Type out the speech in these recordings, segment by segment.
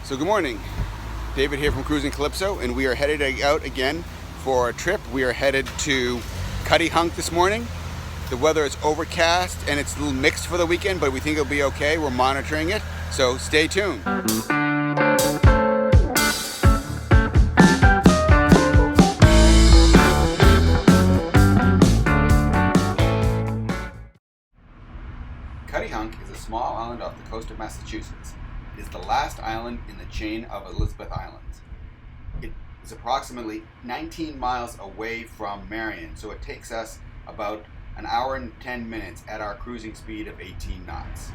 So good morning, David here from Cruising Calypso, and we are headed out again for a trip. We are headed to Cuttyhunk this morning. The weather is overcast and it's a little mixed for the weekend, but we think it'll be okay. We're monitoring it, so stay tuned. Cuttyhunk is a small island off the coast of Massachusetts. It is the last island in the chain of Elizabeth Islands. It is approximately 19 miles away from Marion, so it takes us about an hour and 10 minutes at our cruising speed of 18 knots.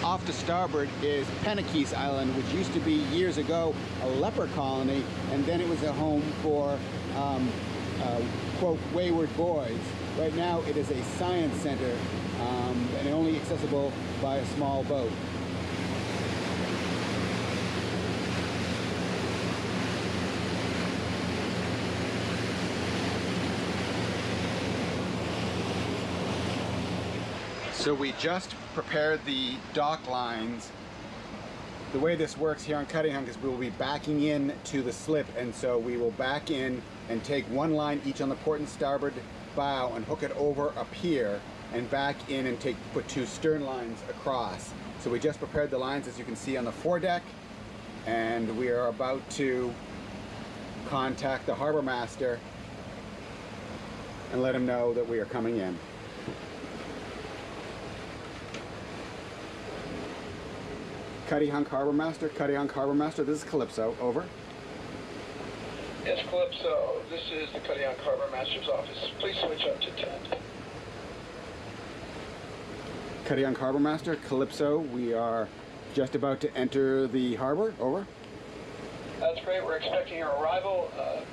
Off to starboard is Penakees Island, which used to be years ago a leper colony, and then it was a home for quote, wayward boys. Right now it is a science center and only accessible by a small boat. So we just prepared the dock lines. The way this works here on Cuttyhunk is we will be backing in to the slip, and so we will back in and take one line each on the port and starboard bow and hook it over a pier and back in and put two stern lines across. So we just prepared the lines, as you can see, on the foredeck, and we are about to contact the harbor master and let him know that we are coming in. Cuttyhunk Harbor Master, this is Calypso, over. Yes, Calypso, this is the Cuttyhunk Harbor Master's office. Please switch up to 10. Cuttyhunk Harbor Master, Calypso, we are just about to enter the harbor, over. That's great, we're expecting your arrival.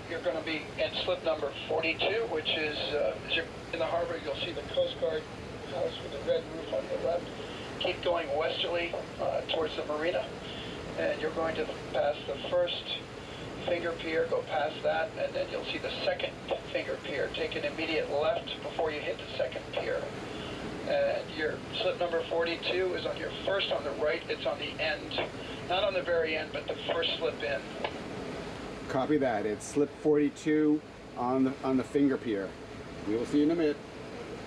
You're going to be in slip number 42, which is, as you're in the harbor, you'll see the Coast Guard house with the red roof on the left. Keep going westerly towards the marina, and you're going to pass the first finger pier, go past that, and then you'll see the second finger pier. Take an immediate left before you hit the second pier. And your slip number 42 is on your first on the right. It's on the end, not on the very end, but the first slip in. Copy that. It's slip 42 on the finger pier. We will see you in a minute.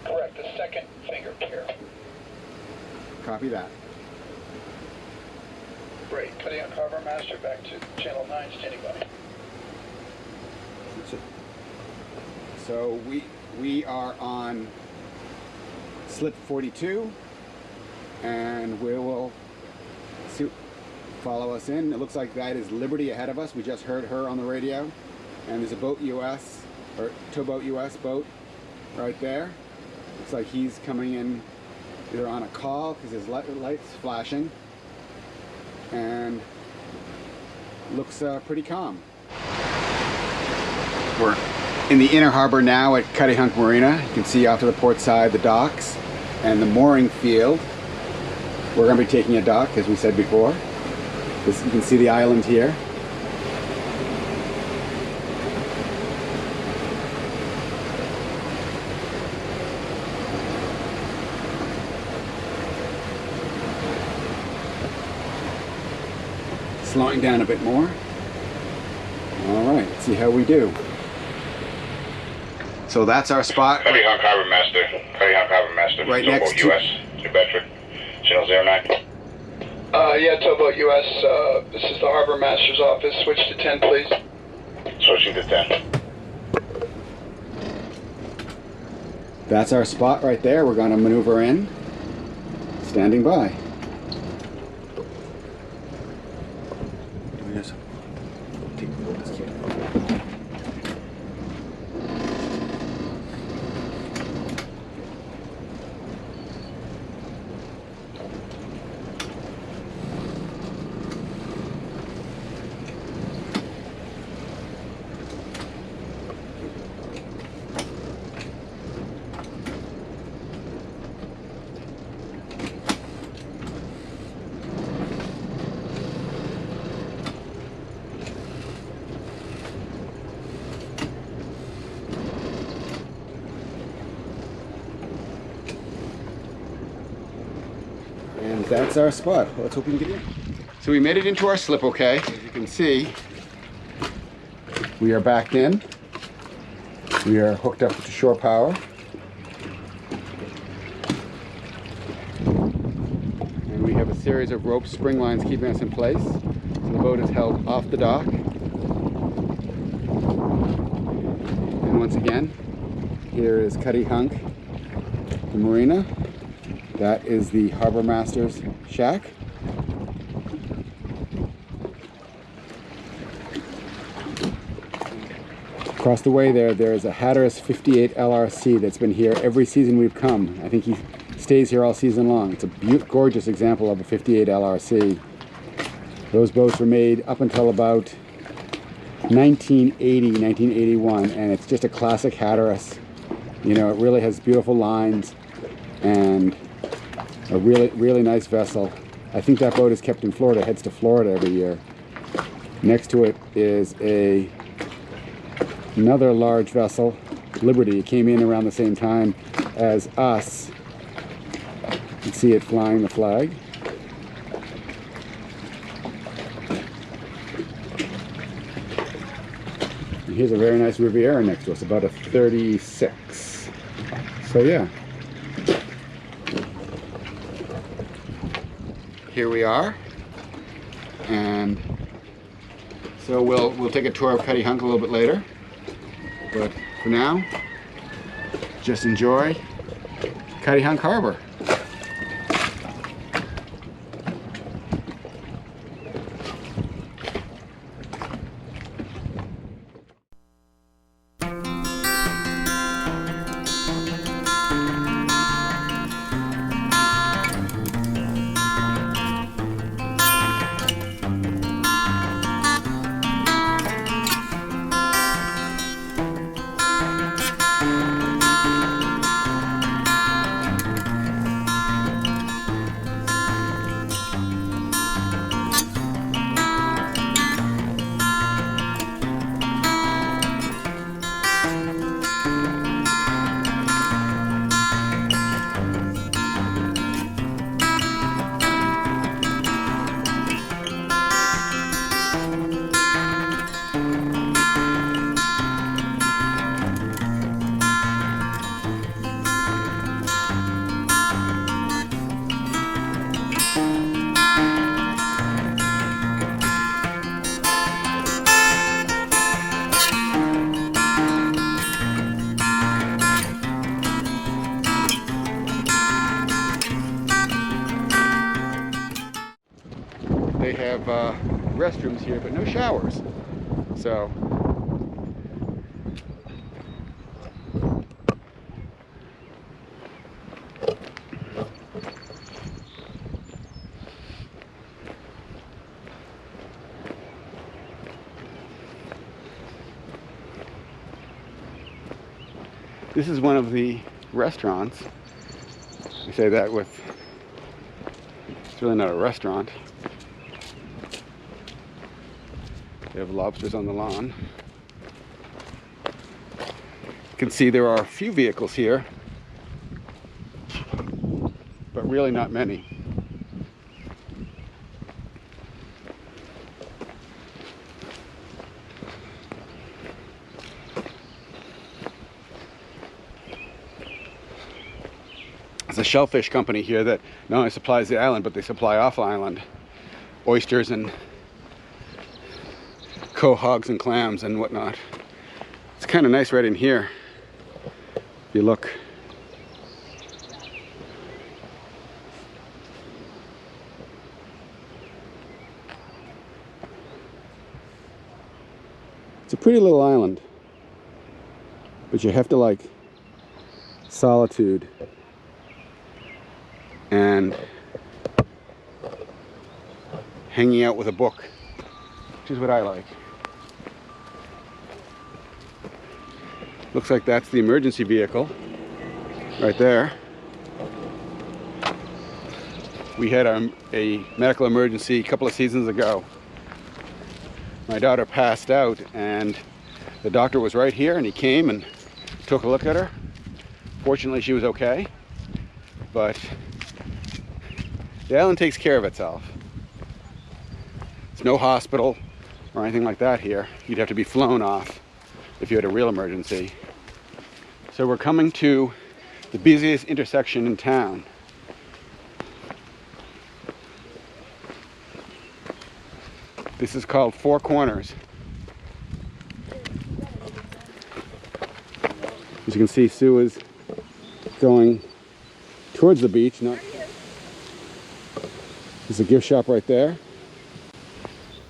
Correct, the second finger pier. Copy that. Great. Cuttyhunk Harbor Master, back to Channel 9, standing by. So we are on slip 42, and we will follow us in. It looks like that is Liberty ahead of us. We just heard her on the radio, and there's a Boat US, or Towboat US boat right there. Looks like he's coming in either on a call because his light's flashing, and looks pretty calm. We're in the inner harbor now at Cuttyhunk Marina. You can see off to the port side the docks and the mooring field. We're going to be taking a dock, as we said before. You can see the island here. Slowing down a bit more. All right, let's see how we do. So that's our spot. Cuttyhunk Harbor Master. Cuttyhunk Harbor Master. Right next to US, New Bedford. Channel 09. Yeah, Towboat US. This is the Harbor Master's office. Switch to 10, please. Switching to 10. That's our spot right there. We're going to maneuver in. Standing by. that's our spot. Let's hope we can get in. So we made it into our slip okay. As you can see, we are backed in. We are hooked up to shore power. And we have a series of rope spring lines keeping us in place. So the boat is held off the dock. And once again, here is Cuttyhunk, the marina. That is the harbor master's shack. Across the way there is a Hatteras 58 LRC that's been here every season we've come. I think he stays here all season long. It's a gorgeous example of a 58 LRC. Those boats were made up until about 1980, 1981, and it's just a classic Hatteras. You know, it really has beautiful lines and a really nice vessel. I think that boat is kept in Florida, heads to Florida every year. Next to it is another large vessel, Liberty. It came in around the same time as us. You can see it flying the flag. And here's a very nice Riviera next to us, about a 36. So yeah. Here we are, and so we'll take a tour of Cuttyhunk a little bit later, but for now, just enjoy Cuttyhunk Harbor. They have restrooms here, but no showers. So this is one of the restaurants. I say that with, it's really not a restaurant. They have lobsters on the lawn. You can see there are a few vehicles here, but really not many. There's a shellfish company here that not only supplies the island, but they supply off-island oysters and quahogs and clams and whatnot. It's kind of nice right in here if you look. It's a pretty little island, but you have to like solitude and hanging out with a book, which is what I like. Looks like that's the emergency vehicle right there. We had a medical emergency a couple of seasons ago. My daughter passed out and the doctor was right here, and he came and took a look at her. Fortunately, she was okay, but The island takes care of itself. There's no hospital or anything like that here. You'd have to be flown off if you had a real emergency. So we're coming to the busiest intersection in town. This is called Four Corners. As you can see, Sue is going towards the beach. There's a gift shop right there.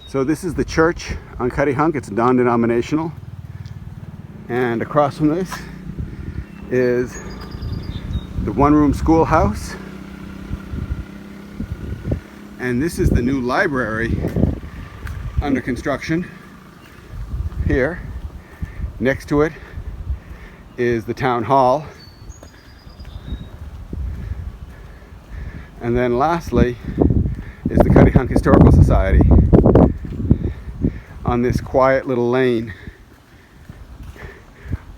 So this is the church on Cuttyhunk. It's non-denominational. And across from this is the one-room schoolhouse. And this is the new library under construction here. Next to it is the town hall. And then lastly is the Cuttyhunk Historical Society on this quiet little lane.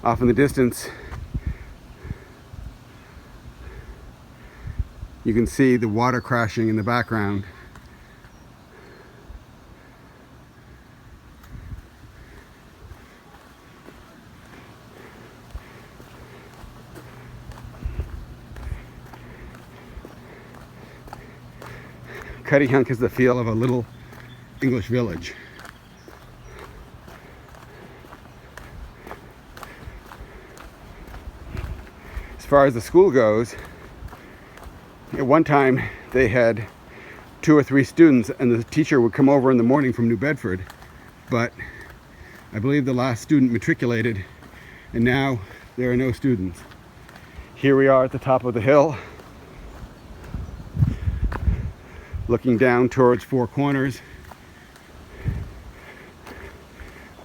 Off in the distance, you can see the water crashing in the background. Cuttyhunk has the feel of a little English village. As far as the school goes, at one time they had 2 or 3 students, and the teacher would come over in the morning from New Bedford, but I believe the last student matriculated, and now there are no students. Here we are at the top of the hill, looking down towards Four Corners.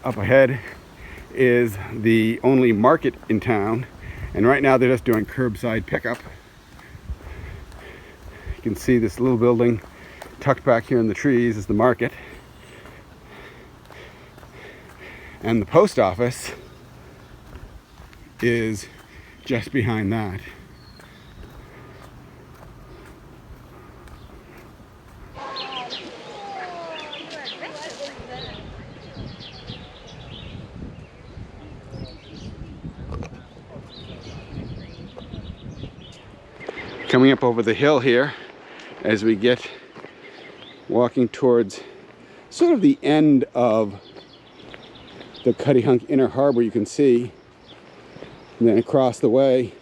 Up ahead is the only market in town, and right now they're just doing curbside pickup. You can see this little building tucked back here in the trees is the market. And the post office is just behind that. Coming up over the hill here as we get walking towards sort of the end of the Cuttyhunk Inner Harbor, you can see. And then across the way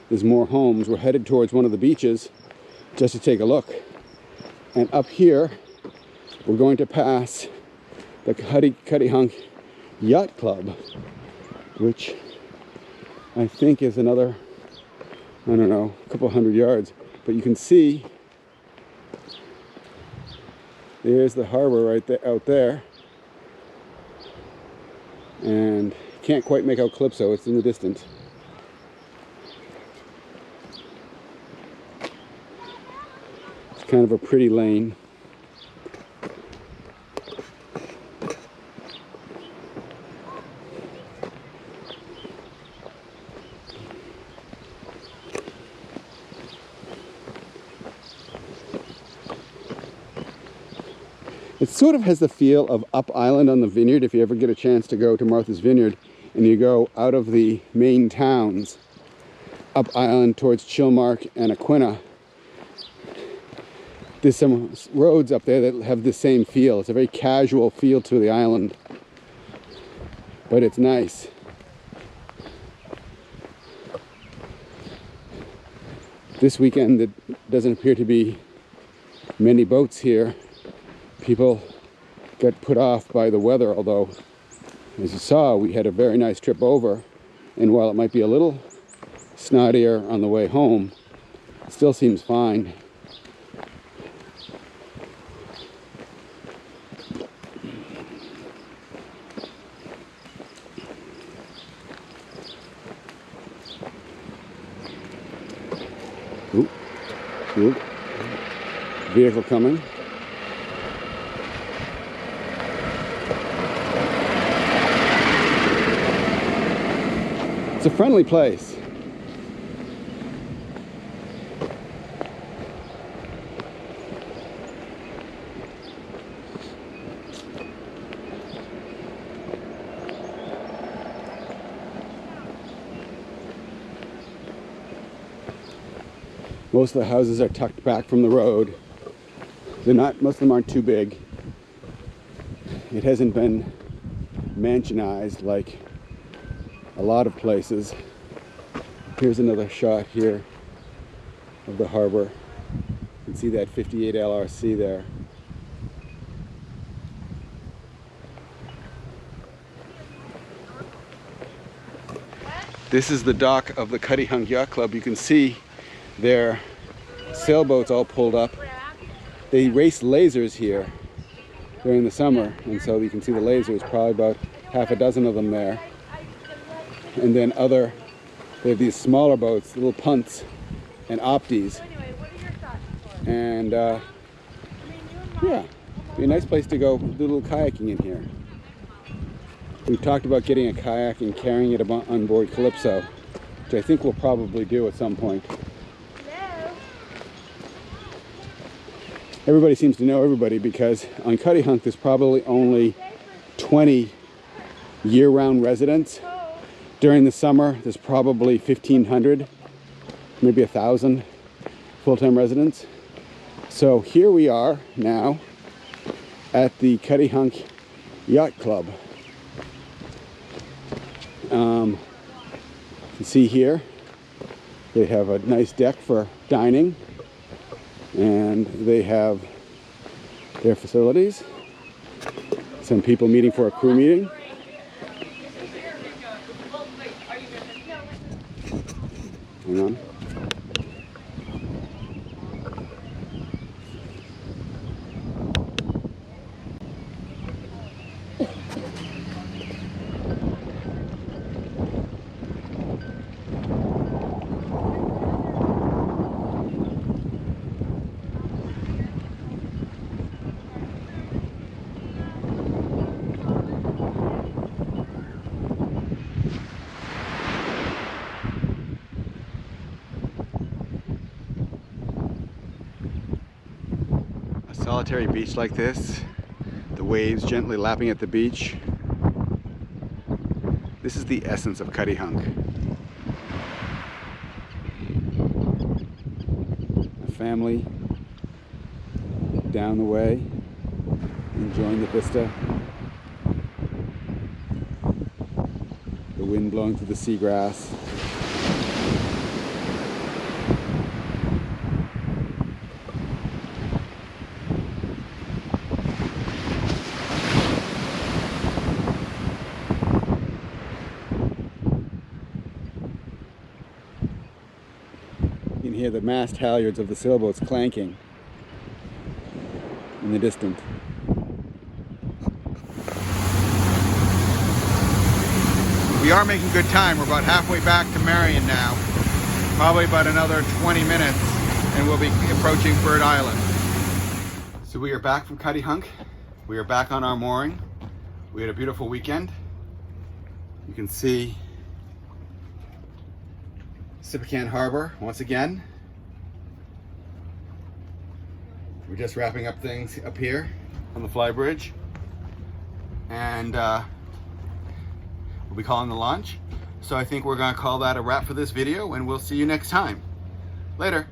there's more homes. We're headed towards one of the beaches just to take a look. And up here we're going to pass the Cuttyhunk Yacht Club, which I think is another, I don't know, a couple hundred yards. But you can see there's the harbor right there, out there. And can't quite make out Calypso, it's in the distance. It's kind of a pretty lane. It sort of has the feel of Up Island on the Vineyard, if you ever get a chance to go to Martha's Vineyard and you go out of the main towns, Up Island towards Chilmark and Aquina. There's some roads up there that have the same feel. It's a very casual feel to the island, but it's nice. This weekend there doesn't appear to be many boats here. People got put off by the weather, although, as you saw, we had a very nice trip over, and while it might be a little snottier on the way home, it still seems fine. Oop, oop. Vehicle coming. It's a friendly place. Most of the houses are tucked back from the road. Most of them aren't too big. It hasn't been mansionized like a lot of places. Here's another shot here of the harbor. You can see that 58 LRC there. This is the dock of the Cuttyhunk Yacht Club. You can see their sailboats all pulled up. They race lasers here during the summer, and so you can see the lasers, probably about half a dozen of them there. And then they have these smaller boats, little punts and opties. And yeah, be a nice place to go do a little kayaking in here. We've talked about getting a kayak and carrying it on board Calypso, which I think we'll probably do at some point. Everybody seems to know everybody, because on Cuttyhunk there's probably only 20 year-round residents. During the summer there's probably 1,500, maybe 1,000 full-time residents. So here we are now at the Cuttyhunk Yacht Club. You can see here they have a nice deck for dining, and they have their facilities. Some people meeting for a crew meeting. Hang on. Solitary beach like this, the waves gently lapping at the beach. This is the essence of Cuttyhunk. A family down the way, enjoying the vista. The wind blowing through the seagrass. You can hear the mast halyards of the sailboats clanking in the distance. We are making good time. We're about halfway back to Marion now. Probably about another 20 minutes and we'll be approaching Bird Island. So we are back from Cuttyhunk. We are back on our mooring. We had a beautiful weekend. You can see Sippacan Harbor once again. We're just wrapping up things up here on the fly bridge, and we'll be calling the launch. So I think we're gonna call that a wrap for this video, and we'll see you next time. Later.